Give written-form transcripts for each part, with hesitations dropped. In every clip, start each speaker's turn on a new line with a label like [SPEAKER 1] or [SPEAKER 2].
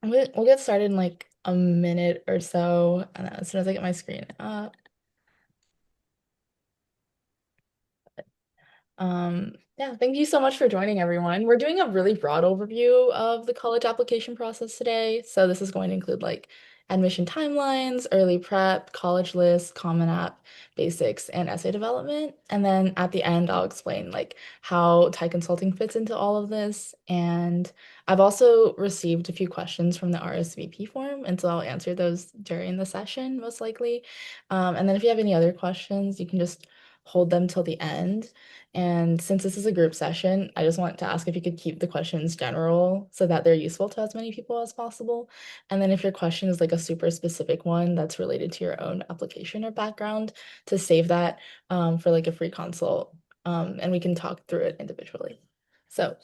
[SPEAKER 1] We'll get started in like a minute or so, and as soon as I get my screen up. Yeah, thank you so much for joining, everyone. We're doing a really broad overview of the college application process today. So this is going to include like admission timelines, early prep, college list, Common App basics, and essay development. And then at the end, I'll explain like how TYConsulting fits into all of this. And I've also received a few questions from the RSVP form, and so I'll answer those during the session, most likely. And then if you have any other questions, you can just hold them till the end. And since this is a group session, I just want to ask if you could keep the questions general so that they're useful to as many people as possible. And then if your question is like a super specific one that's related to your own application or background, to save that for like a free consult, and we can talk through it individually. So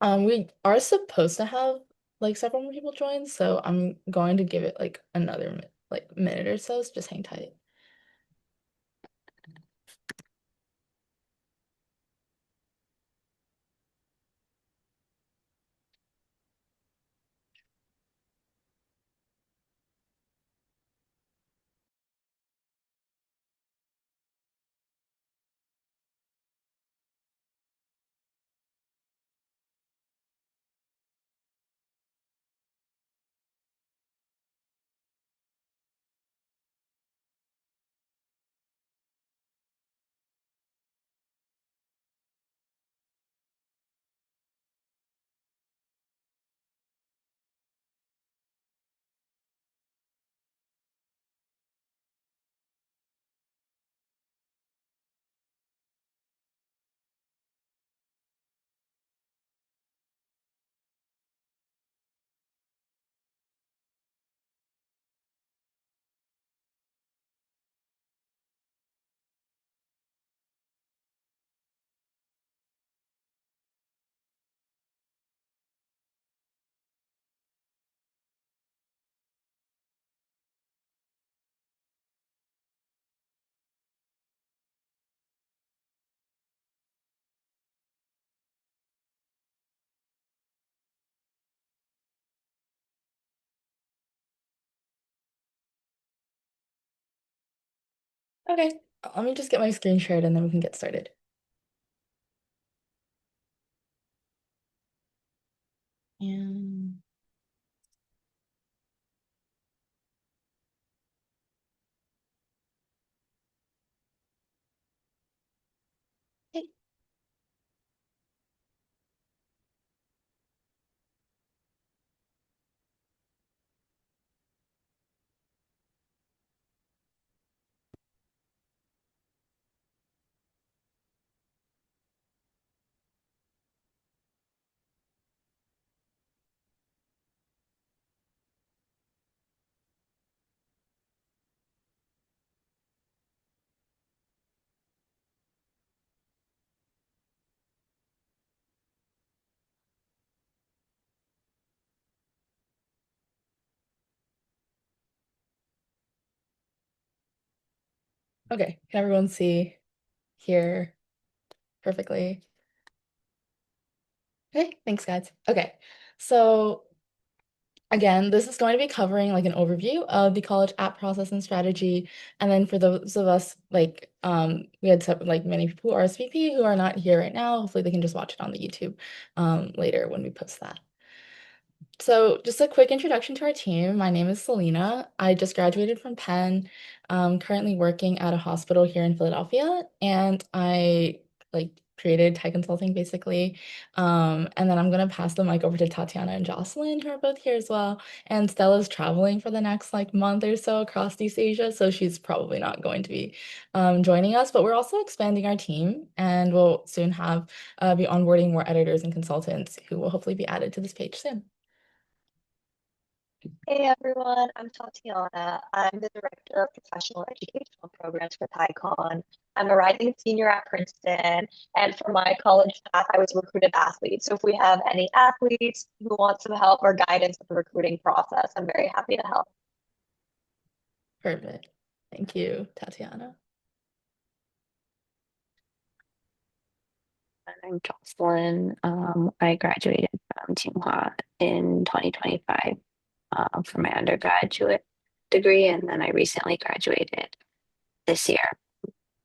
[SPEAKER 1] we are supposed to have like several more people join, so I'm going to give it like another like minute or so, so just hang tight. Okay, let me just get my screen shared and then we can get started. And okay. Okay, can everyone see here perfectly? Okay, thanks, guys. Okay, so again, this is going to be covering like an overview of the college app process and strategy. And then for those of us like we had like many people who are RSVP who are not here right now, hopefully they can just watch it on the YouTube later when we post that. So, just a quick introduction to our team. My name is Selena. I just graduated from Penn, currently working at a hospital here in Philadelphia, and I like created Tech Consulting basically. And then I'm gonna pass the mic over to Tatiana and Jocelyn, who are both here as well. And Stella's traveling for the next like month or so across East Asia, so she's probably not going to be joining us. But we're also expanding our team, and we'll soon have be onboarding more editors and consultants who will hopefully be added to this page soon.
[SPEAKER 2] Hey everyone, I'm Tatiana. I'm the Director of Professional Educational Programs for TyCon. I'm a rising senior at Princeton, and for my college path, I was a recruited athlete. So if we have any athletes who want some help or guidance with the recruiting process, I'm very happy to help.
[SPEAKER 1] Perfect. Thank you, Tatiana.
[SPEAKER 3] I'm Jocelyn. I graduated Tsinghua in 2025 for my undergraduate degree, and then I recently graduated this year,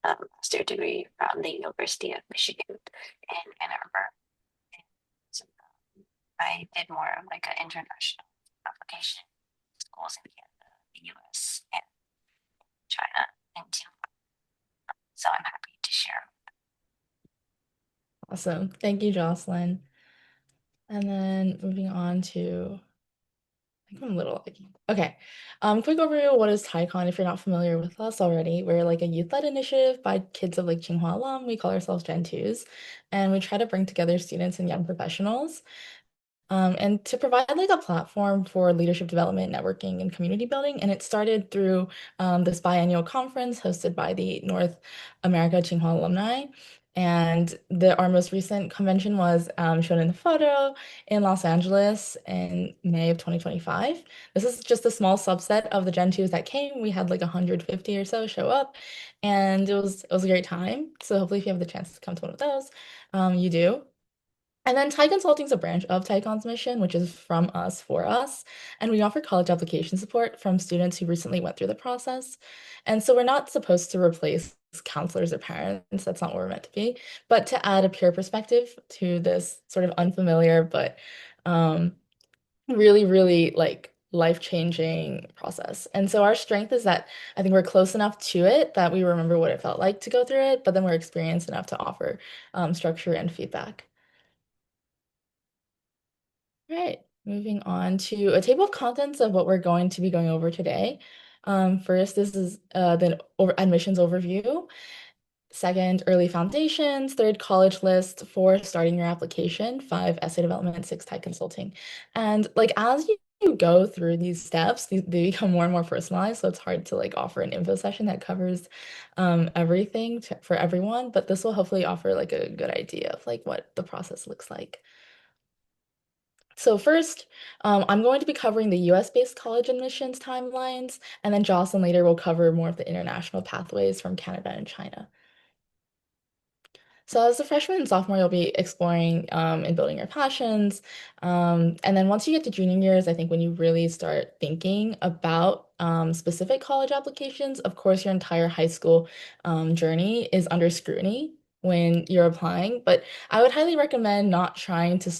[SPEAKER 3] master degree from the University of Michigan in Ann Arbor. So I did more of like an international application schools in Canada, the US, and China, and Tsinghua. So I'm happy to share.
[SPEAKER 1] Awesome. Thank you, Jocelyn. And then moving on to, I think I'm a little laggy. Okay. Quick overview of what is TYCon if you're not familiar with us already. We're like a youth-led initiative by kids of like Tsinghua alum. We call ourselves Gen 2s, and we try to bring together students and young professionals and to provide like a platform for leadership development, networking, and community building. And it started through this biannual conference hosted by the North America Tsinghua alumni. And our most recent convention was shown in the photo in Los Angeles in May of 2025. This is just a small subset of the Gen 2s that came. We had like 150 or so show up, and it was a great time. So hopefully, if you have the chance to come to one of those, you do. And then TY Consulting is a branch of TYCon's mission, which is from us for us. And we offer college application support from students who recently went through the process. And so we're not supposed to replace counselors or parents. That's not what we're meant to be. But to add a peer perspective to this sort of unfamiliar but um, really, really like life-changing process. And so our strength is that I think we're close enough to it that we remember what it felt like to go through it, but then we're experienced enough to offer structure and feedback. Right, moving on to a table of contents of what we're going to be going over today. First, this is the admissions overview. Second, early foundations. Third, college list. Four, starting your application. Five, essay development. Six, type consulting. And like as you go through these steps, they become more and more personalized. So it's hard to like offer an info session that covers everything for everyone. But this will hopefully offer like a good idea of like what the process looks like. So first, I'm going to be covering the US-based college admissions timelines, and then Jocelyn later will cover more of the international pathways from Canada and China. So as a freshman and sophomore, you'll be exploring and building your passions. And then once you get to junior years, I think when you really start thinking about specific college applications, of course, your entire high school journey is under scrutiny when you're applying. But I would highly recommend not trying to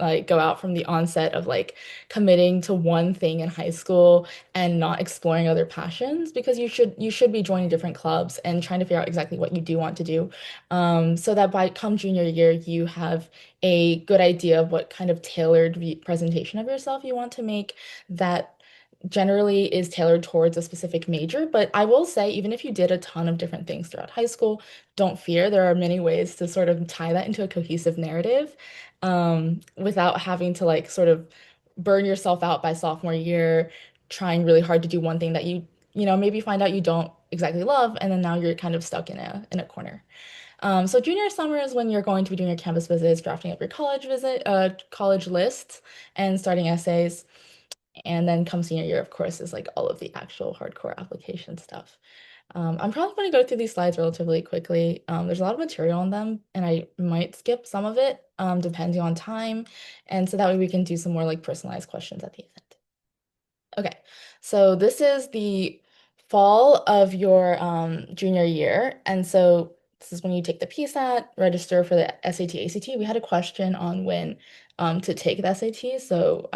[SPEAKER 1] like go out from the onset of like committing to one thing in high school and not exploring other passions because you should be joining different clubs and trying to figure out exactly what you do want to do so that by come junior year, you have a good idea of what kind of tailored presentation of yourself you want to make that generally is tailored towards a specific major. But I will say, even if you did a ton of different things throughout high school, don't fear. There are many ways to sort of tie that into a cohesive narrative without having to like sort of burn yourself out by sophomore year, trying really hard to do one thing that maybe find out you don't exactly love, and then now you're kind of stuck in a corner. So junior summer is when you're going to be doing your campus visits, drafting up your college lists, and starting essays. And then come senior year, of course, is like all of the actual hardcore application stuff. I'm probably going to go through these slides relatively quickly. There's a lot of material on them, and I might skip some of it, depending on time. And so that way we can do some more like personalized questions at the end. Okay, so this is the fall of your junior year. And so this is when you take the PSAT, register for the SAT, ACT. We had a question on when to take the SAT. So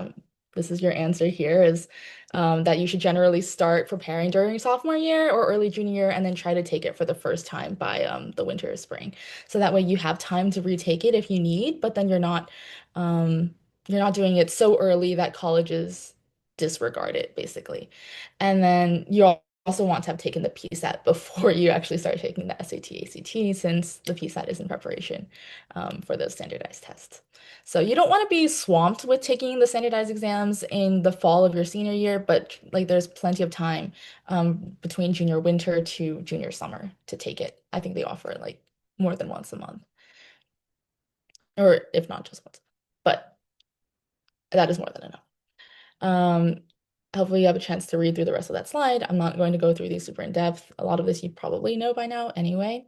[SPEAKER 1] this is your answer here is that you should generally start preparing during sophomore year or early junior year and then try to take it for the first time by the winter or spring. So that way you have time to retake it if you need, but then you're not doing it so early that colleges disregard it basically. And then you also want to have taken the PSAT before you actually start taking the SAT, ACT, since the PSAT is in preparation for those standardized tests. So you don't want to be swamped with taking the standardized exams in the fall of your senior year, but like there's plenty of time between junior winter to junior summer to take it. I think they offer like more than once a month, or if not just once, but that is more than enough. Um, Hopefully you have a chance to read through the rest of that slide. I'm not going to go through these super in depth. A lot of this you probably know by now anyway.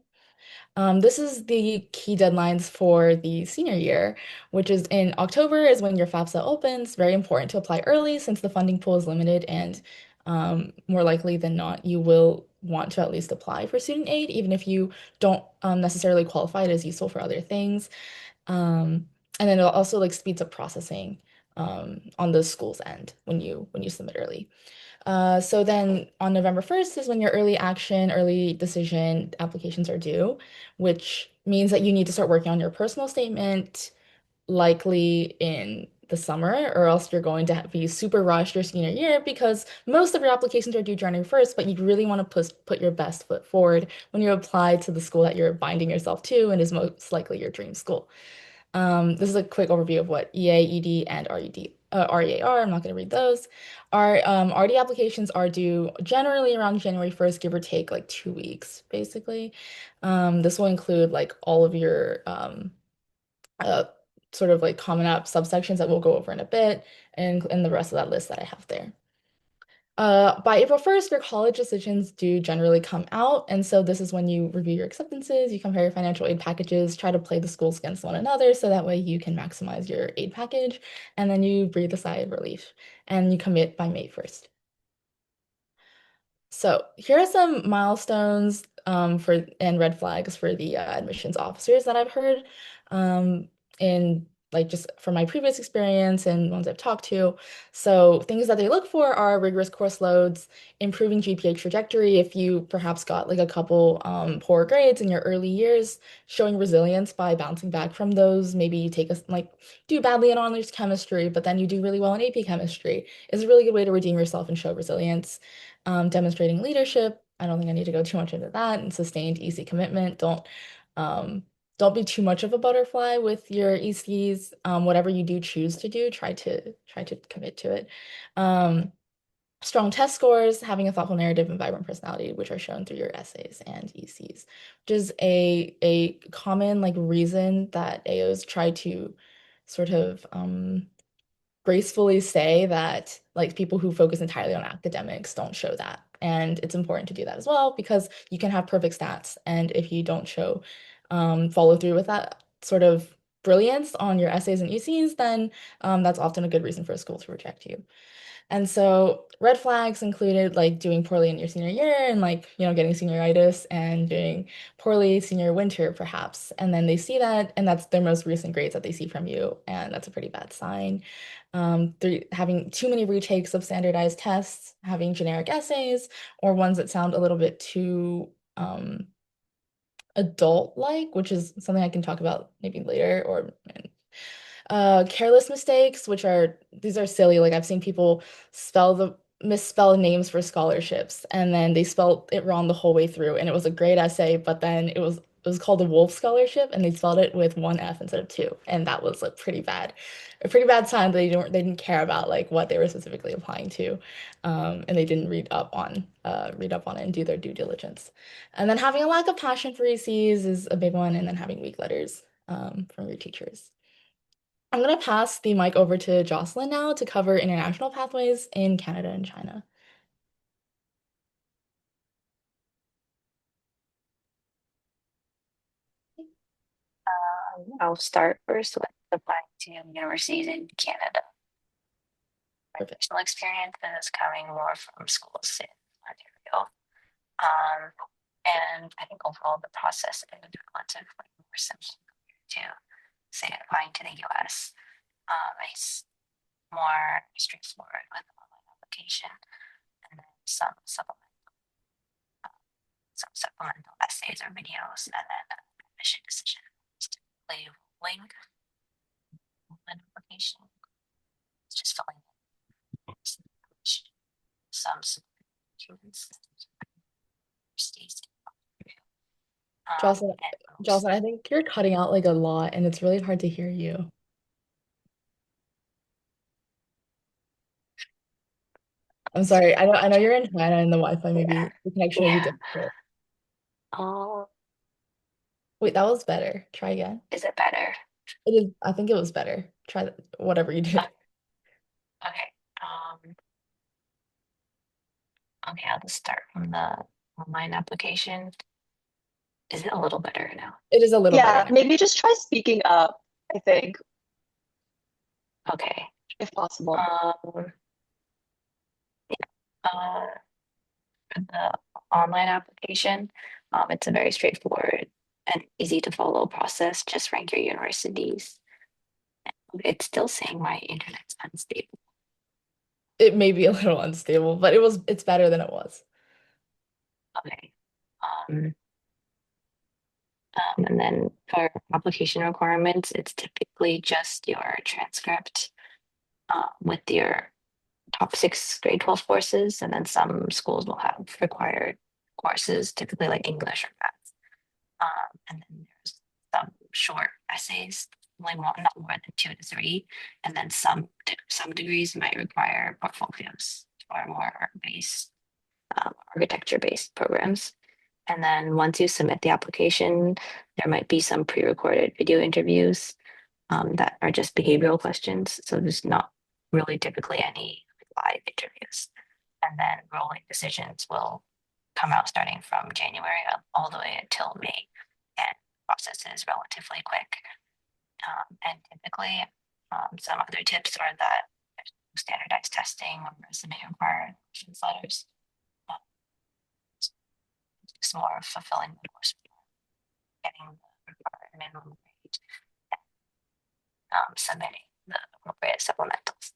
[SPEAKER 1] This is the key deadlines for the senior year, which is in October is when your FAFSA opens. Very important to apply early since the funding pool is limited and more likely than not, you will want to at least apply for student aid, even if you don't necessarily qualify. It is useful for other things. And then it also like speeds up processing on the school's end when you submit early. So then on November 1st is when your early action, early decision applications are due, which means that you need to start working on your personal statement likely in the summer, or else you're going to be super rushed your senior year because most of your applications are due January 1st, but you really want to put your best foot forward when you apply to the school that you're binding yourself to and is most likely your dream school. This is a quick overview of what EA, ED, and REA are. I'm not going to read those. Our RD applications are due generally around January 1st, give or take like 2 weeks, basically. This will include like all of your uh, sort of like common app subsections that we'll go over in a bit, and the rest of that list that I have there. By April 1st, your college decisions do generally come out. And so this is when you review your acceptances, you compare your financial aid packages, try to play the schools against one another so that way you can maximize your aid package. And then you breathe a sigh of relief and you commit by May 1st. So here are some milestones for and red flags for the admissions officers that I've heard in like just from my previous experience and ones I've talked to. So things that they look for are rigorous course loads, improving GPA trajectory if you perhaps got like a couple poor grades in your early years, showing resilience by bouncing back from those. Maybe you take a like do badly in honors chemistry, but then you do really well in AP chemistry is a really good way to redeem yourself and show resilience. Demonstrating leadership. I don't think I need to go too much into that. And sustained easy commitment. Um, don't be too much of a butterfly with your ECs. Whatever you do choose to do, try to commit to it. Um, Strong test scores, having a thoughtful narrative and vibrant personality, which are shown through your essays and ECs, which is a common like reason that AOs try to sort of gracefully say that like people who focus entirely on academics don't show that. And it's important to do that as well because you can have perfect stats. And if you don't show follow through with that sort of brilliance on your essays and ECs, then that's often a good reason for a school to reject you. And so red flags included like doing poorly in your senior year and like, getting senioritis and doing poorly senior winter perhaps. And then they see that and that's their most recent grades that they see from you. And that's a pretty bad sign. Having too many retakes of standardized tests, having generic essays, or ones that sound a little bit too adult-like, which is something I can talk about maybe later, or careless mistakes, which are these are silly. Like I've seen people misspell names for scholarships, and then they spelled it wrong the whole way through, and it was a great essay, but then it was called a Wolf Scholarship, and they spelled it with one F instead of two, and that was like a pretty bad sign that they didn't care about like what they were specifically applying to, and they didn't read up on it and do their due diligence. And then having a lack of passion for ECs is a big one, and then having weak letters from your teachers. I'm going to pass the mic over to Jocelyn now to cover international pathways in Canada and China.
[SPEAKER 3] I'll start first with applying to universities in Canada. My
[SPEAKER 1] Perfect.
[SPEAKER 3] personal experience is coming more from schools in Ontario. Um, and I think overall the process is relatively more simple to say applying to the US. It's more straightforward with an online application and then some supplemental essays or videos and then an admission decision. It's typically rolling an application. It's just filling in some documents states
[SPEAKER 1] Jocelyn,
[SPEAKER 3] and most.
[SPEAKER 1] Jocelyn, I think you're cutting out like a lot and it's really hard to hear you. I'm sorry. I know you're in China and the Wi-Fi
[SPEAKER 3] Yeah,
[SPEAKER 1] maybe the connection may be
[SPEAKER 3] yeah.
[SPEAKER 1] difficult.
[SPEAKER 3] Oh,
[SPEAKER 1] Wait, that was better. Try again.
[SPEAKER 3] is it better?
[SPEAKER 1] It is, I think it was better. Whatever you
[SPEAKER 3] Uh,
[SPEAKER 1] did.
[SPEAKER 3] okay. Okay, I'll just start from the online application. Is it a little better now?
[SPEAKER 1] It is a little better
[SPEAKER 2] Yeah,
[SPEAKER 1] now.
[SPEAKER 2] maybe just try speaking up, I think,
[SPEAKER 3] Okay.
[SPEAKER 2] if possible.
[SPEAKER 3] Um, uh, for the online application, it's a very straightforward and easy to follow process. Just rank your universities. It's still saying my internet's unstable.
[SPEAKER 1] It may be a little unstable, but it's better than it was.
[SPEAKER 3] Okay. Um, and then for application requirements, it's typically just your transcript with your top six grade 12 courses, and then some schools will have required courses, typically like English or math. And then there's some short essays, only one, not more than 2 to 3, and then some degrees might require portfolios or more based architecture based programs. And then once you submit the application, there might be some pre-recorded video interviews that are just behavioral questions. So there's not really typically any live interviews. And then rolling decisions will come out starting from January all the way until May. And the process is relatively quick. And typically, some other tips are that there's no standardized testing or resume required letters. Um, it's more of fulfilling the course, getting the required minimum grade, submitting the appropriate supplementals.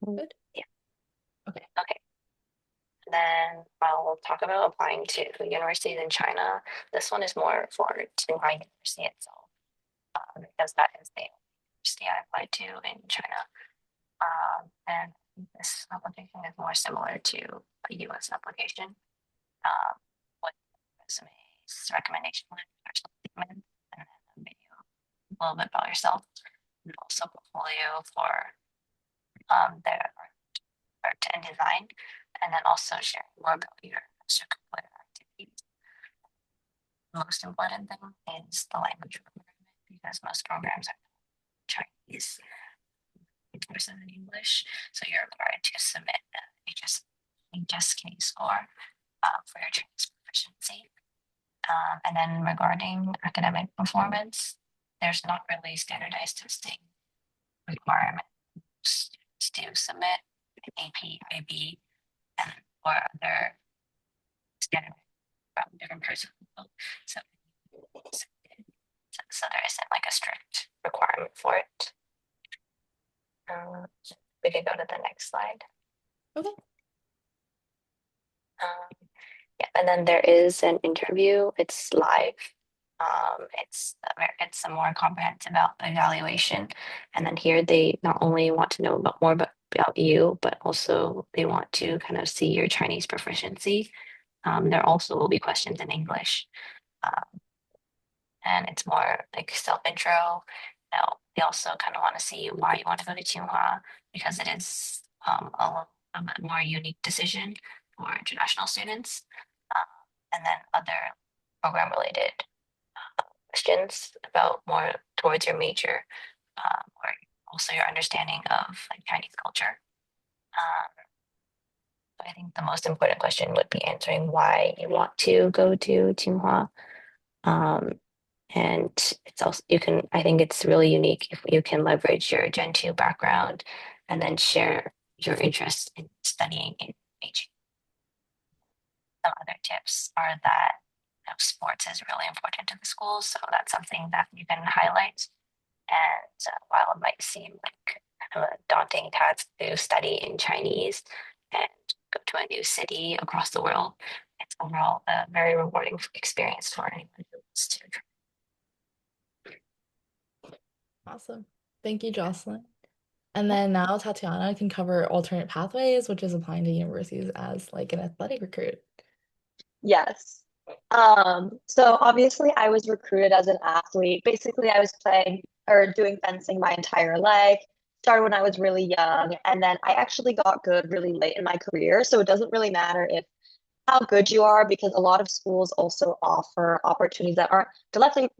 [SPEAKER 1] Good.
[SPEAKER 3] Yeah.
[SPEAKER 1] Okay.
[SPEAKER 3] Okay. Then I'll talk about applying to universities in China. This one is more for Tsinghua University itself, because that is the university I applied to in China. And this application is more similar to a US application, with resumes, recommendation letters, statement, and then a video, a little bit about yourself, and also portfolio for their art and design, and then also sharing more about your extracurricular activities. The most important thing is the language requirement because most programs are Chinese versus in English, so you're required to submit a HSK score for your Chinese proficiency. And then regarding academic performance, there's not really standardized testing requirement. Students to submit AP, IB, and or other standard from different parts of the world. So, so there isn't like a strict requirement for it. We could go to the next slide.
[SPEAKER 1] Okay.
[SPEAKER 3] Um, yeah, and then there is an interview. It's live. It's a more comprehensive evaluation, and then here they not only want to know about you, but also they want to kind of see your Chinese proficiency. There also will be questions in English, and it's more like self intro. Now they also kind of want to see why you want to go to Tsinghua because it is a bit more unique decision for international students, and then other program related questions about more towards your major, or also your understanding of like Chinese culture. Um, I think the most important question would be answering why you want to go to Tsinghua. Um, and it's also, I think it's really unique if you can leverage your Gen 2 background and then share your interest in studying in Beijing. Some other tips are that sports is really important to the school, so that's something that you can highlight. And while it might seem like kind of a daunting task to study in Chinese and go to a new city across the world, it's overall a very rewarding experience for anyone who wants to.
[SPEAKER 1] Awesome. Thank you, Jocelyn. And then now Tatiana can cover alternate pathways, which is applying to universities as like an athletic recruit.
[SPEAKER 2] Yes. So obviously I was recruited as an athlete. Basically, I was playing or doing fencing my entire life. Started when I was really young, and then I actually got good really late in my career. So it doesn't really matter if how good you are because a lot of schools also offer opportunities that aren't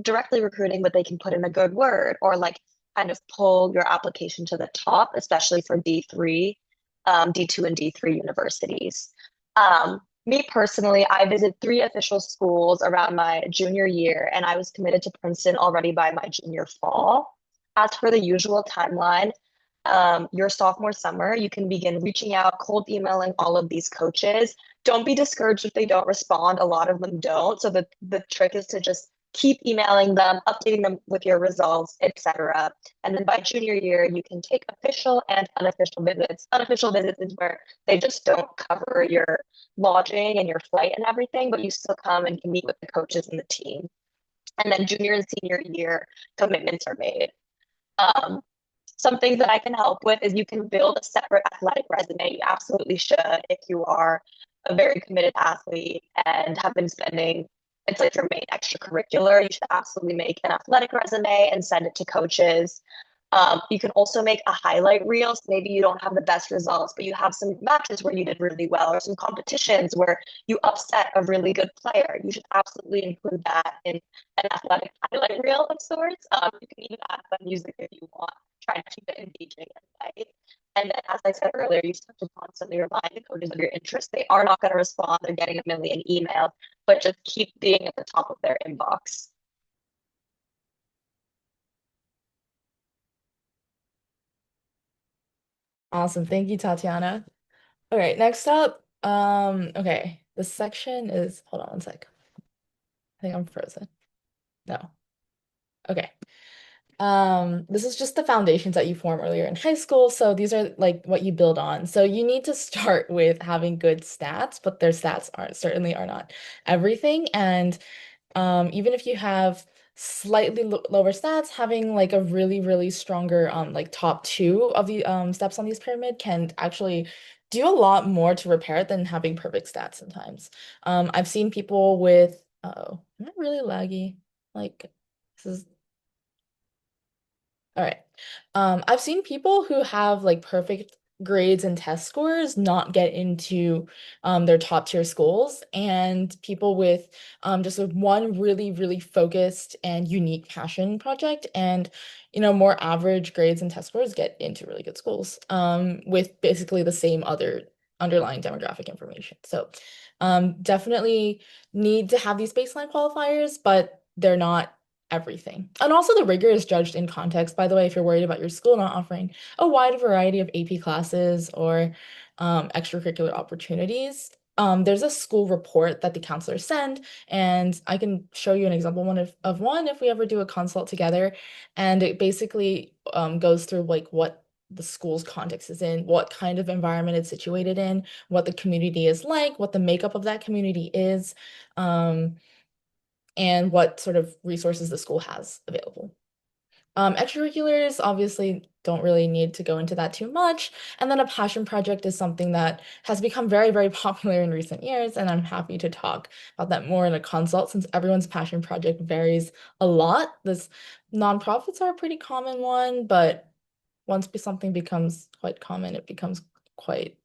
[SPEAKER 2] directly recruiting, but they can put in a good word or like kind of pull your application to the top, especially for D3, D2 and D3 universities. Me personally, I visited three official schools around my junior year, and I was committed to Princeton already by my junior fall. As for the usual timeline, your sophomore summer, you can begin reaching out, cold emailing all of these coaches. Don't be discouraged if they don't respond. A lot of them don't. So the trick is to just keep emailing them, updating them with your results, etc. And then by junior year, you can take official and unofficial visits. Unofficial visits is where they just don't cover your lodging and your flight and everything, but you still come and can meet with the coaches and the team. And then junior and senior year commitments are made. Um, some things that I can help with is you can build a separate athletic resume. You absolutely should if you are a very committed athlete and have been spending it's like your main extracurricular. You should absolutely make an athletic resume and send it to coaches. You can also make a highlight reel. So maybe you don't have the best results, but you have some matches where you did really well, or some competitions where you upset a really good player. You should absolutely include that in an athletic highlight reel of sorts. You can even add fun music if you want. Try to keep it engaging and light. And then, as I said earlier, you just have to constantly remind the coaches of your interest. They are not going to respond. They're getting a million emails, but just keep being at the top of their inbox.
[SPEAKER 1] Awesome. Thank you, Tatiana. All right, next up, okay, this section is, hold on one sec. I think I'm frozen. No. Okay. This is just the foundations that you form earlier in high school. So these are like what you build on. So you need to start with having good stats, but their stats aren't certainly are not everything. And even if you have slightly lower stats, having like a really, really stronger like top two of the steps on these pyramid can actually do a lot more to repair it than having perfect stats sometimes. I've seen people with, oh, am I really laggy? Like this is all right. I've seen people who have like perfect grades and test scores not get into their top tier schools, and people with just a one really, really focused and unique passion project and more average grades and test scores get into really good schools with basically the same other underlying demographic information. So definitely need to have these baseline qualifiers, but they're not everything. And also the rigor is judged in context, by the way, if you're worried about your school not offering a wide variety of AP classes or extracurricular opportunities. There's a school report that the counselors send, and I can show you an example of one if we ever do a consult together. And it basically goes through like what the school's context is in, what kind of environment it's situated in, what the community is like, what the makeup of that community is. And what sort of resources the school has available. Extracurriculars obviously don't really need to go into that too much. And then a passion project is something that has become very, very popular in recent years. And I'm happy to talk about that more in a consult since everyone's passion project varies a lot. This nonprofits are a pretty common one, but once something becomes quite common, it becomes quite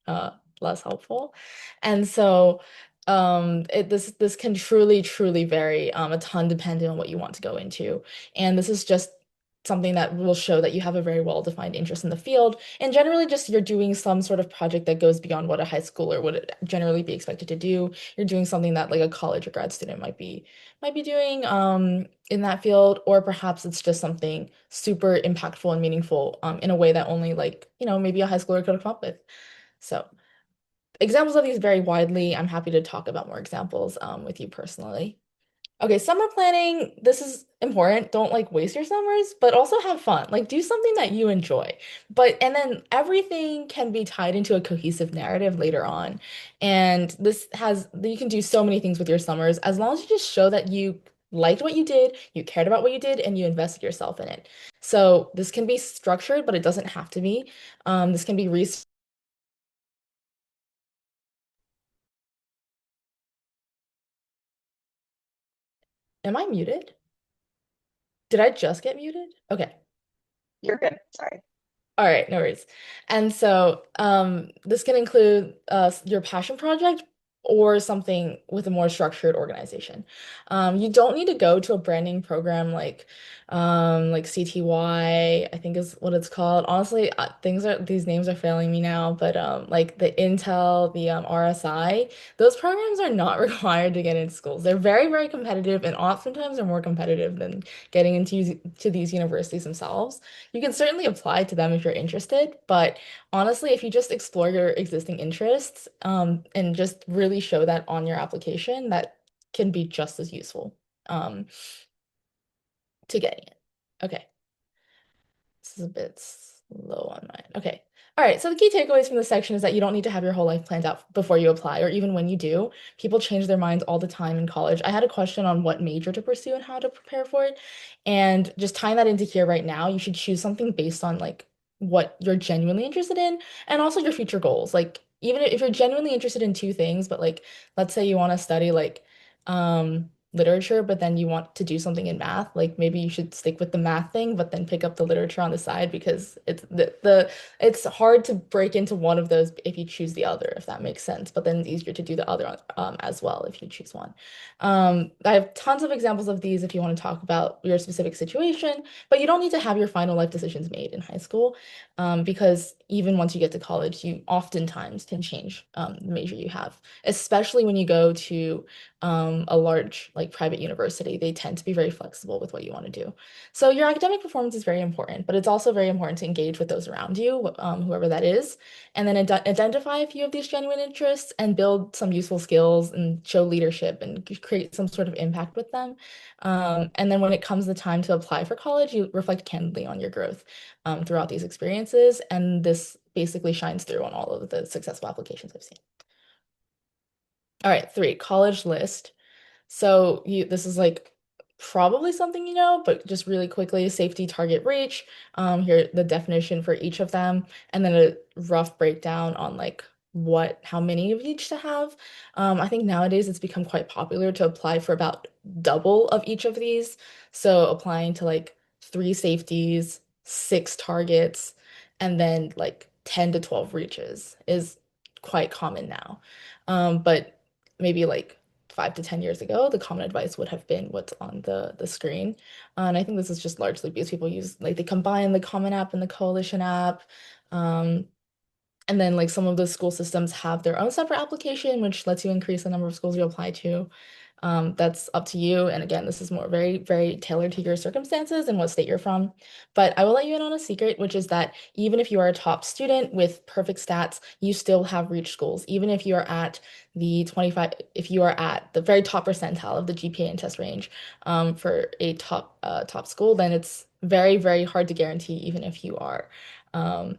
[SPEAKER 1] uh less helpful. And so this can truly, truly vary a ton depending on what you want to go into. And this is just something that will show that you have a very well-defined interest in the field. And generally just you're doing some sort of project that goes beyond what a high schooler would generally be expected to do. You're doing something that like a college or grad student might be doing in that field, or perhaps it's just something super impactful and meaningful in a way that only like, maybe a high schooler could have come up with. So examples of these vary widely. I'm happy to talk about more examples with you personally. Okay, summer planning, this is important. Don't like waste your summers, but also have fun. Like do something that you enjoy. And then everything can be tied into a cohesive narrative later on. And you can do so many things with your summers as long as you just show that you liked what you did, you cared about what you did, and you invested yourself in it. So this can be structured, but it doesn't have to be. This can be research. Am I muted? Did I just get muted? Okay.
[SPEAKER 2] You're good. Sorry.
[SPEAKER 1] All right, no worries. And so this can include your passion project or something with a more structured organization. You don't need to go to a branding program like CTY, I think is what it's called. Honestly, these names are failing me now, but like the Intel, the RSI, those programs are not required to get into schools. They're very, very competitive, and oftentimes they're more competitive than getting to these universities themselves. You can certainly apply to them if you're interested, but honestly, if you just explore your existing interests, and just really show that on your application, that can be just as useful, um, to getting it. Okay. This is a bit slow on mine. Okay. All right. So the key takeaways from this section is that you don't need to have your whole life planned out before you apply, or even when you do. People change their minds all the time in college. I had a question on what major to pursue and how to prepare for it. And just tying that into here right now, you should choose something based on like what you're genuinely interested in and also your future goals. Like even if you're genuinely interested in two things, but like let's say you want to study like literature, but then you want to do something in math, like maybe you should stick with the math thing, but then pick up the literature on the side because it's hard to break into one of those if you choose the other, if that makes sense. But then it's easier to do the other as well if you choose one. I have tons of examples of these if you want to talk about your specific situation, but you don't need to have your final life decisions made in high school, because even once you get to college, you oftentimes can change the major you have, especially when you go to a large like private university. They tend to be very flexible with what you want to do. So your academic performance is very important, but it's also very important to engage with those around you, whoever that is, and then identify a few of these genuine interests and build some useful skills and show leadership and create some sort of impact with them. And then when it comes the time to apply for college, you reflect candidly on your growth throughout these experiences, and this basically shines through on all of the successful applications I've seen. All right, three, college list. So this is like probably something you know, but just really quickly, safety, target, reach. Here the definition for each of them, and then a rough breakdown on like how many of each to have. I think nowadays it's become quite popular to apply for about double of each of these. So applying to like three safeties, six targets, and then like 10 to 12 reaches is quite common now. But maybe like 5 to 10 years ago, the common advice would have been what's on the screen. And I think this is just largely because people use like they combine the Common App and the Coalition app. Um, and then like some of the school systems have their own separate application, which lets you increase the number of schools you apply to. That's up to you. And again, this is more very, very tailored to your circumstances and what state you're from. But I will let you in on a secret, which is that even if you are a top student with perfect stats, you still have reached schools. Even if you are at the 25, if you are at the very top percentile of the GPA and test range, for a top school, then it's very, very hard to guarantee, even um,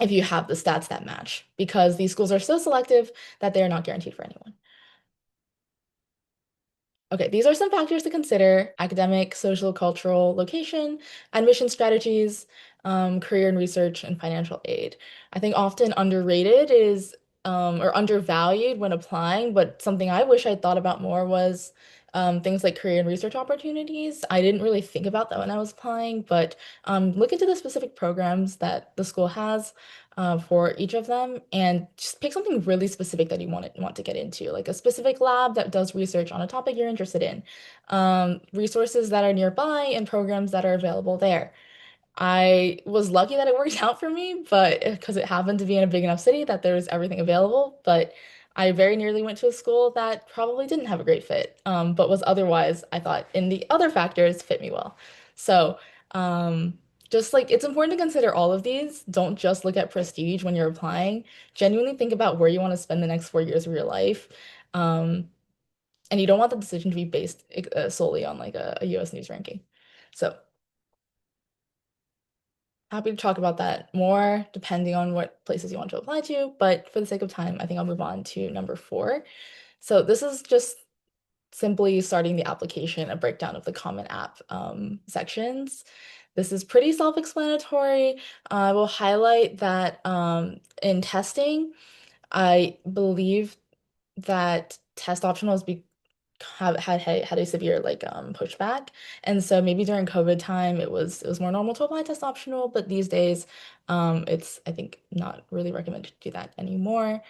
[SPEAKER 1] if you have the stats that match, because these schools are so selective that they are not guaranteed for anyone. Okay, these are some factors to consider: academic, social, cultural, location, admission strategies, career and research, and financial aid. I think often underrated is or undervalued when applying, but something I wish I'd thought about more was things like career and research opportunities. I didn't really think about that when I was applying, but look into the specific programs that the school has for each of them, and just pick something really specific that you want to get into, like a specific lab that does research on a topic you're interested in, resources that are nearby, and programs that are available there. I was lucky that it worked out for me, but because it happened to be in a big enough city that there was everything available, but I very nearly went to a school that probably didn't have a great fit, but was otherwise, I thought, in the other factors fit me well. So, um, just like it's important to consider all of these. Don't just look at prestige when you're applying. Genuinely think about where you want to spend the next 4 years of your life. Um, and you don't want the decision to be based solely on like a US News ranking. So, happy to talk about that more depending on what places you want to apply to, but for the sake of time, I think I'll move on to number four. So this is just simply starting the application, a breakdown of the Common App sections. This is pretty self-explanatory. I will highlight that in testing, I believe that test optionals had a severe like pushback, and so maybe during COVID time it was more normal to apply test optional, but these days it's I think not really recommended to do that anymore.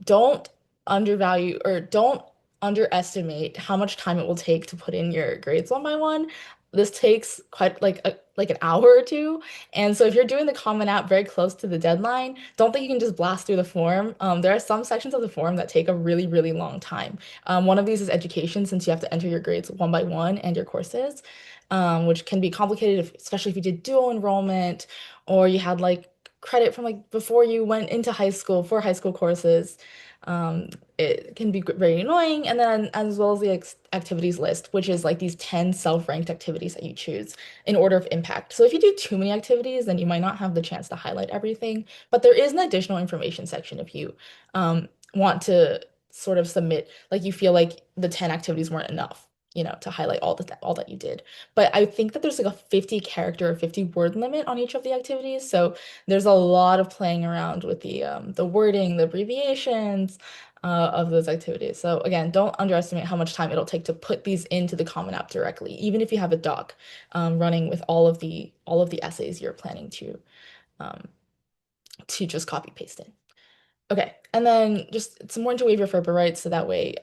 [SPEAKER 1] Don't undervalue or don't underestimate how much time it will take to put in your grades one by one. This takes quite like an hour or two. And so if you're doing the Common App very close to the deadline, don't think you can just blast through the form. There are some sections of the form that take a really, really long time. One of these is education, since you have to enter your grades one by one and your courses, which can be complicated, especially if you did dual enrollment or you had like credit from like before you went into high school for high school courses. Um, it can be very annoying. And then as well as the activities list, which is like these 10 self-ranked activities that you choose in order of impact. So if you do too many activities, then you might not have the chance to highlight everything. But there is an additional information section if you want to sort of submit, like you feel like the 10 activities weren't enough, to highlight all that you did. But I think that there's like a 50 character or 50 word limit on each of the activities. So there's a lot of playing around with the wording, the abbreviations of those activities. So again, don't underestimate how much time it'll take to put these into the Common App directly, even if you have a doc running with all of the essays you're planning um, to just copy paste in. Okay, and then just it's important to waive your FERPA rights so that way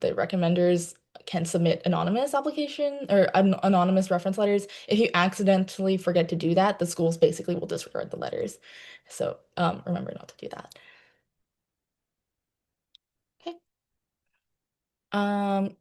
[SPEAKER 1] the recommenders can submit anonymous application or anonymous reference letters. If you accidentally forget to do that, the schools basically will disregard the letters. So remember not to do that. Okay.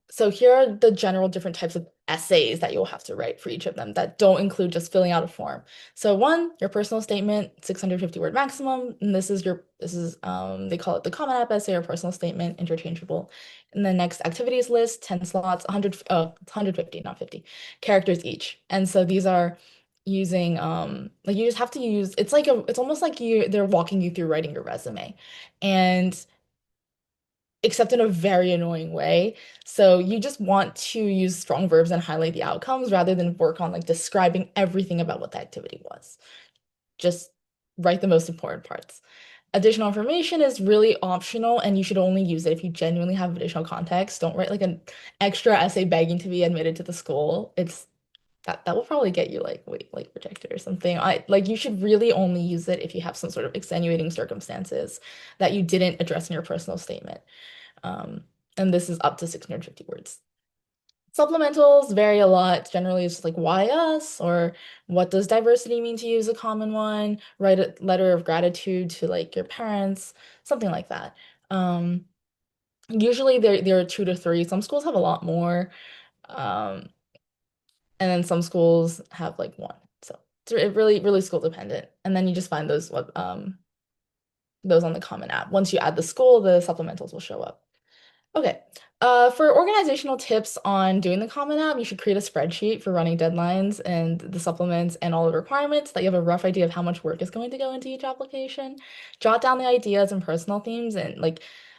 [SPEAKER 1] So here are the general different types of essays that you'll have to write for each of them that don't include just filling out a form. So one, your personal statement, 650 word maximum, and they call it the Common App essay or personal statement, interchangeable. And then next, activities list, 10 slots, 150, not 50 characters each. And so these are using like you just have to use it's almost like they're walking you through writing your resume. And except in a very annoying way. So you just want to use strong verbs and highlight the outcomes rather than work on like describing everything about what the activity was. Just write the most important parts. Additional information is really optional and you should only use it if you genuinely have additional context. Don't write like an extra essay begging to be admitted to the school. It's that will probably get you like rejected or something. I like you should really only use it if you have some sort of extenuating circumstances that you didn't address in your personal statement. Um, and this is up to 650 words. Supplementals vary a lot. Generally, it's just like why us or what does diversity mean to you is a common one. Write a letter of gratitude to like your parents, something like that. Um, Usually there are two to three. Some schools have a lot more. Um, and then some schools have like one. So it's really, really school dependent. And then you just find those on the Common App. Once you add the school, the supplementals will show up. Okay. For organizational tips on doing the Common App, you should create a spreadsheet for running deadlines and the supplements and all the requirements that you have a rough idea of how much work is going to go into each application. Jot down the ideas and personal themes and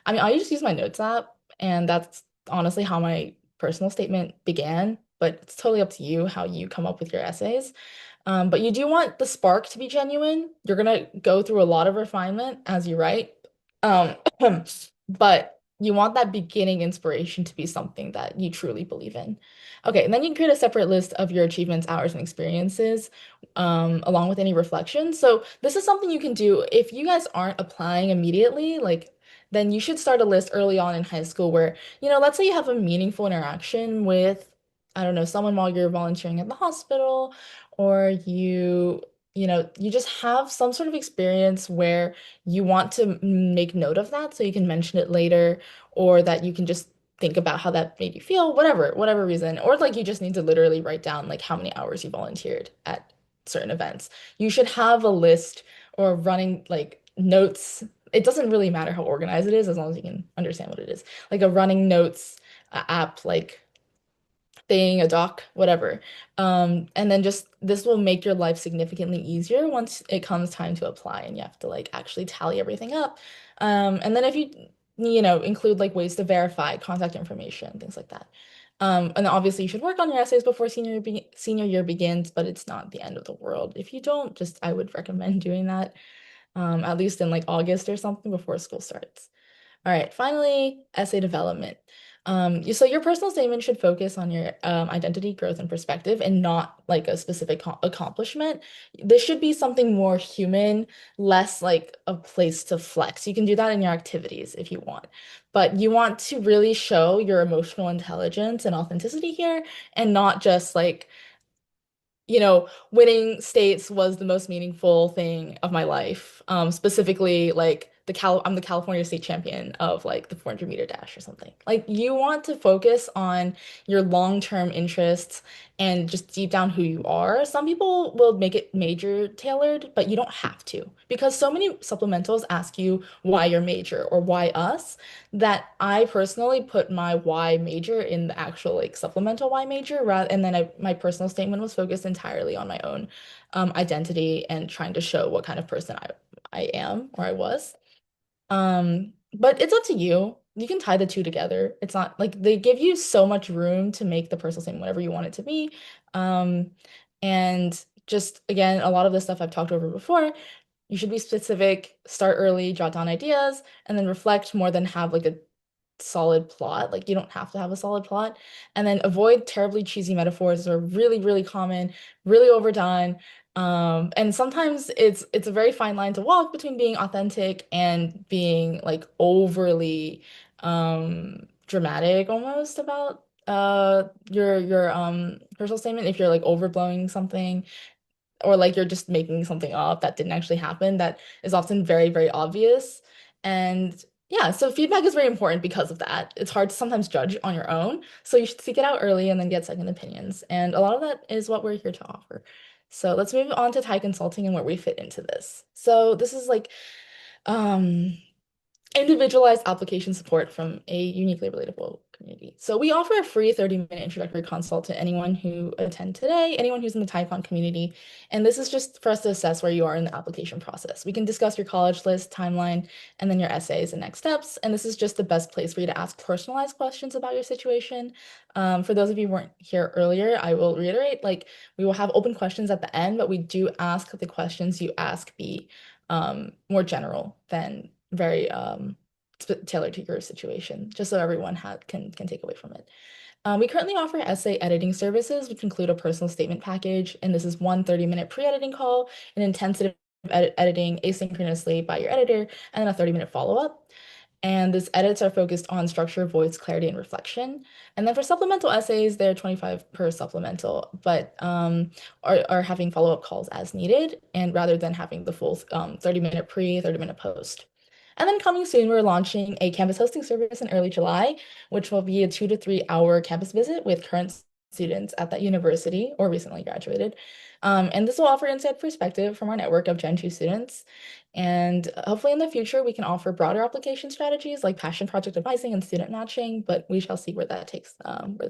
[SPEAKER 1] I mean, I just use my notes app and that's honestly how my personal statement began, but it's totally up to you how you come up with your essays. But you do want the spark to be genuine. You're gonna go through a lot of refinement as you write. Um, but you want that beginning inspiration to be something that you truly believe in. Okay, and then you can create a separate list of your achievements, hours, and experiences, along with any reflections. So this is something you can do if you guys aren't applying immediately, then you should start a list early on in high school where, let's say you have a meaningful interaction with, I don't know, someone while you're volunteering at the hospital, or you just have some sort of experience where you want to make note of that so you can mention it later, or that you can just think about how that made you feel, whatever reason, or like you just need to literally write down like how many hours you volunteered at certain events. You should have a list or running like notes. It doesn't really matter how organized it is as long as you can understand what it is. Like a running notes app, like thing, a doc, whatever. And then just this will make your life significantly easier once it comes time to apply and you have to like actually tally everything up. And then if you include like ways to verify contact information, things like that. And then obviously you should work on your essays before senior year begins, but it's not the end of the world. If you don't, just I would recommend doing that at least in like August or something before school starts. All right, finally, essay development. So your personal statement should focus on your identity, growth, and perspective, and not like a specific accomplishment. This should be something more human, less like a place to flex. You can do that in your activities if you want, but you want to really show your emotional intelligence and authenticity here, and not just like winning states was the most meaningful thing of my life. Specifically, like I'm the California state champion of like the 400-meter dash or something. Like you want to focus on your long-term interests and just deep down who you are. Some people will make it major tailored, but you don't have to because so many supplementals ask you why your major or why us that I personally put my Y major in the actual like supplemental Y major rather and then my personal statement was focused entirely on my own identity and trying to show what kind of person I am or I was. But it's up to you. You can tie the two together. It's not like they give you so much room to make the personal statement whatever you want it to be. Um, and just again, a lot of the stuff I've talked over before, you should be specific, start early, jot down ideas, and then reflect more than have like a solid plot. Like you don't have to have a solid plot. And then avoid terribly cheesy metaphors that are really, really common, really overdone. And sometimes it's a very fine line to walk between being authentic and being like overly dramatic almost about your personal statement if you're like overblowing something or like you're just making something up that didn't actually happen that is often very, very obvious. And yeah, so feedback is very important because of that. It's hard to sometimes judge on your own. So you should seek it out early and then get second opinions. And a lot of that is what we're here to offer. So let's move on to Thai consulting and where we fit into this. So this is like um individualized application support from a uniquely relatable community. So we offer a free 30-minute introductory consult to anyone who attend today, anyone who's in the TYCon community. And this is just for us to assess where you are in the application process. We can discuss your college list, timeline, and then your essays and next steps. And this is just the best place for you to ask personalized questions about your situation. For those of you who weren't here earlier, I will reiterate, like we will have open questions at the end, but we do ask the questions you ask be more general than very tailored to your situation, just so everyone can take away from it. We currently offer essay editing services, which include a personal statement package, and this is one 30-minute pre-editing call, an intensive editing asynchronously by your editor, and then a 30-minute follow-up. And these edits are focused on structure, voice, clarity, and reflection. And then for supplemental essays, they're 25 per supplemental, but are having follow-up calls as needed, and rather than having the full 30-minute pre, 30-minute post. And then coming soon, we're launching a campus hosting service in early July, which will be a 2 to 3 hour campus visit with current students at that university or recently graduated. And this will offer inside perspective from our network of Gen 2 students. And hopefully in the future, we can offer broader application strategies like passion project advising and student matching, but we shall see where this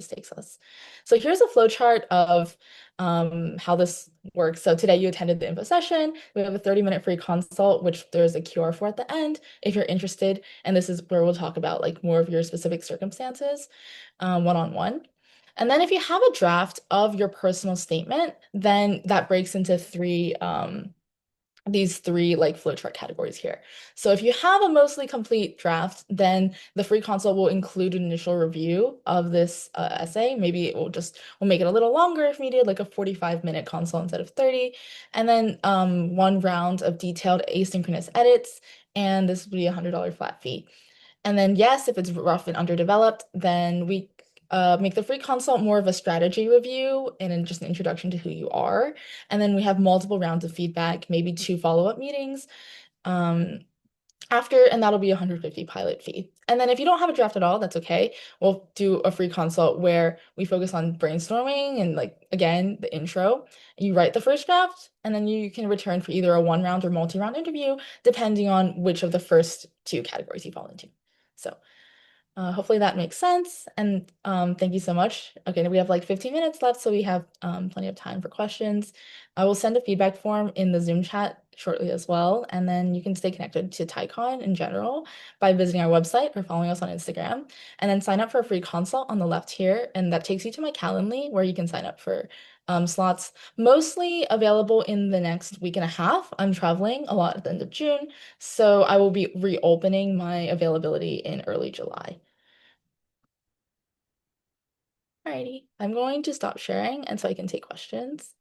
[SPEAKER 1] takes us. So here's a flow chart of how this works. So today you attended the info session. We have a 30-minute free consult, which there's a QR for at the end if you're interested. And this is where we'll talk about like more of your specific circumstances, one-on-one. And then if you have a draft of your personal statement, then that breaks into these three like flowchart categories here. So if you have a mostly complete draft, then the free consult will include an initial review of this essay. Maybe we'll make it a little longer if needed, like a 45-minute consult instead of 30. And then one round of detailed asynchronous edits, and this would be a $100 flat fee. And then yes, if it's rough and underdeveloped, then we make the free consult more of a strategy review and then just an introduction to who you are. And then we have multiple rounds of feedback, maybe 2 follow-up meetings um, after, and that'll be a 150 pilot fee. And then if you don't have a draft at all, that's okay. We'll do a free consult where we focus on brainstorming and like, again, the intro. You write the first draft, and then you can return for either a one-round or multi-round interview, depending on which of the first two categories you fall into. So hopefully that makes sense. And thank you so much. Okay, we have like 15 minutes left, so we have plenty of time for questions. I will send a feedback form in the Zoom chat shortly as well. And then you can stay connected to TyCon in general by visiting our website or following us on Instagram. And then sign up for a free consult on the left here. And that takes you to my Calendly where you can sign up for slots, mostly available in the next week and a half. I'm traveling a lot at the end of June, so I will be reopening my availability in early July. Alrighty. I'm going to stop sharing and so I can take questions.